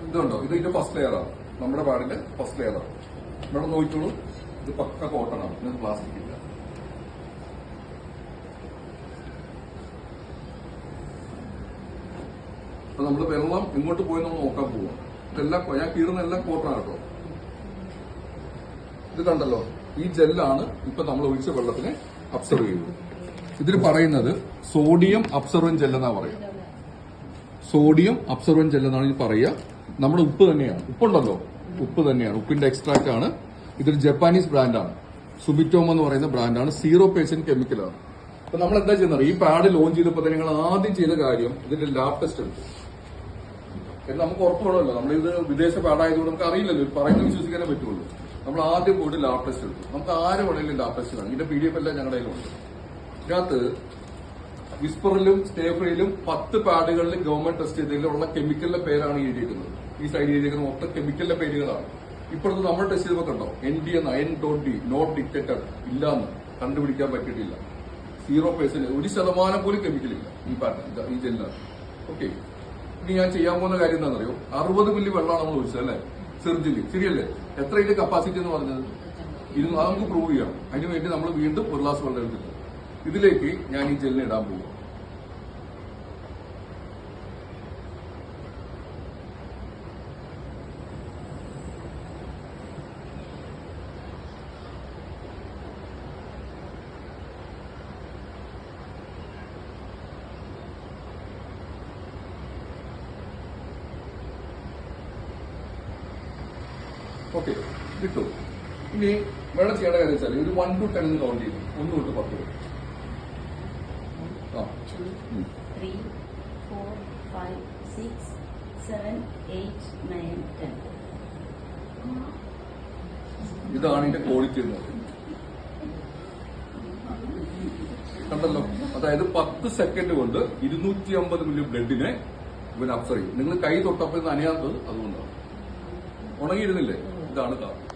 ഇതുണ്ടോ, ഇത് ഇതിന്റെ ഫസ്റ്റ് ലെയറാണ്, നമ്മുടെ പാഡിന്റെ ഫസ്റ്റ് ലെയറാണ്. ഇവിടെ നോക്കിക്കോളൂ, ഇത് പക്ക കോട്ടണാണ്, ഇതിന് പ്ലാസ്റ്റിക് ഇല്ല. അപ്പൊ നമ്മള് വെള്ളം ഇങ്ങോട്ട് പോയി നമ്മൾ നോക്കാൻ പോവാം. ഇതെല്ലാം ഞാൻ കീറുന്ന എല്ലാം കോട്ടണാണ് കേട്ടോ. ഇത് കണ്ടല്ലോ, ഈ ജെല്ലാണ് ഇപ്പൊ നമ്മൾ ഒഴിച്ച വെള്ളത്തിനെ അബ്സർവ് ചെയ്യുന്നത്. ഇതിൽ പറയുന്നത് സോഡിയം അബ്സർവൻ ജെൽ എന്നാ പറയുക. സോഡിയം അബ്സർവൻ ജെൽ എന്നാണ് ഇത് പറയുക. നമ്മുടെ ഉപ്പ് തന്നെയാണ്, ഉപ്പുണ്ടല്ലോ, ഉപ്പ് തന്നെയാണ്, ഉപ്പിന്റെ എക്സ്ട്രാക്ട് ആണ്. ഇതൊരു ജപ്പാനീസ് ബ്രാൻഡാണ്, സുമിറ്റോമ എന്ന് പറയുന്ന ബ്രാൻഡാണ്. 0% കെമിക്കലാണ്. അപ്പൊ നമ്മൾ എന്താ ചെയ്യുന്നത്, ഈ പാഡ് ലോഞ്ച് ചെയ്തപ്പോൾ തന്നെ നിങ്ങൾ ആദ്യം ചെയ്ത കാര്യം ഇതിന്റെ ലാബ് ടെസ്റ്റ് എടുത്തു. എന്ന് നമുക്ക് ഉറപ്പ് വേണമല്ലോ, നമ്മളിത് വിദേശ പാഡായതുകൊണ്ട് നമുക്ക് അറിയില്ലല്ലോ, പറയുന്നത് വിശ്വസിക്കാനേ പറ്റുള്ളൂ. നമ്മൾ ആദ്യം പോയിട്ട് ലാബ് ടെസ്റ്റ് എടുത്തു. നമുക്ക് ആര് വേണമെങ്കിലും ലാബ് ടെസ്റ്റ് വേണം. ഇതിന്റെ PDF എല്ലാം ഞങ്ങളുടെ കയ്യിലുണ്ട്. ഇതിനകത്ത് വിസ്പറിലും സ്റ്റേഫ്രിയിലും 10 പാഡുകളിലും ഗവൺമെന്റ് ടെസ്റ്റ് ചെയ്തതിലുള്ള കെമിക്കലിന്റെ പേരാണ് എഴുതിയിരിക്കുന്നത്. ഈ സൈഡ് എഴുതിയിരിക്കുന്ന മൊത്തം കെമിക്കലിന്റെ പേരുകളാണ്. ഇപ്പോഴത്തെ നമ്മൾ ടെസ്റ്റ് ചെയ്തപ്പോൾ കണ്ടോ, ND എന്ന N.D നോട്ട് ഡിറ്റക്റ്റഡ് ഇല്ലാന്ന് കണ്ടുപിടിക്കാൻ പറ്റിയിട്ടില്ല. 0%, 1% പോലും കെമിക്കലില്ല ഈ പാഡ്, ഈ ജെല്ലിനകത്ത്. ഓക്കെ, ഇനി ഞാൻ ചെയ്യാൻ പോകുന്ന കാര്യം എന്താണെന്നറിയോ, 60 മില്ലി വെള്ളമാണ് നമ്മൾ ഒഴിച്ചത് അല്ലേ, ചെറുജില്ലി, ശരിയല്ലേ? എത്ര ഇതിന്റെ കപ്പാസിറ്റി എന്ന് പറഞ്ഞത്? അത് നമുക്ക് പ്രൂവ് ചെയ്യാം. അതിനുവേണ്ടി നമ്മൾ വീണ്ടും ഒരു ഗ്ലാസ് വെള്ളം എടുത്തിട്ട് ഇതിലേക്ക് ഞാൻ ഈ ജെല്ലിനെ ഇടാൻ പോകും. ഓക്കെ, കിട്ടും. ഇനി വേണം ചെയ്യേണ്ട കാര്യം വെച്ചാൽ ഒരു 1 to 10 കൗണ്ട് ചെയ്തു, 1 തൊട്ട് 10 വരെ. 2, 3, 4, 5, 6, 7, 8, 9, 10. ഇതാണ് ഇതിന്റെ ക്വാളിറ്റി എന്ന് പറയുന്നത്. കണ്ടല്ലോ, അതായത് 10 സെക്കൻഡ് കൊണ്ട് 250 മില്ലി ബ്ലഡിനെ ഇവൻ അബ്സർവ് ചെയ്യും. നിങ്ങൾ കൈ തൊട്ടപ്പോൾ നനയാത്തത് അതുകൊണ്ടാണ്. ഉണങ്ങിയിരുന്നില്ലേ? ഇതാണ് കാരണം.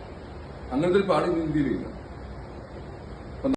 അങ്ങനത്തെ ഒരു പാട് ഇന്ത്യയിലില്ല.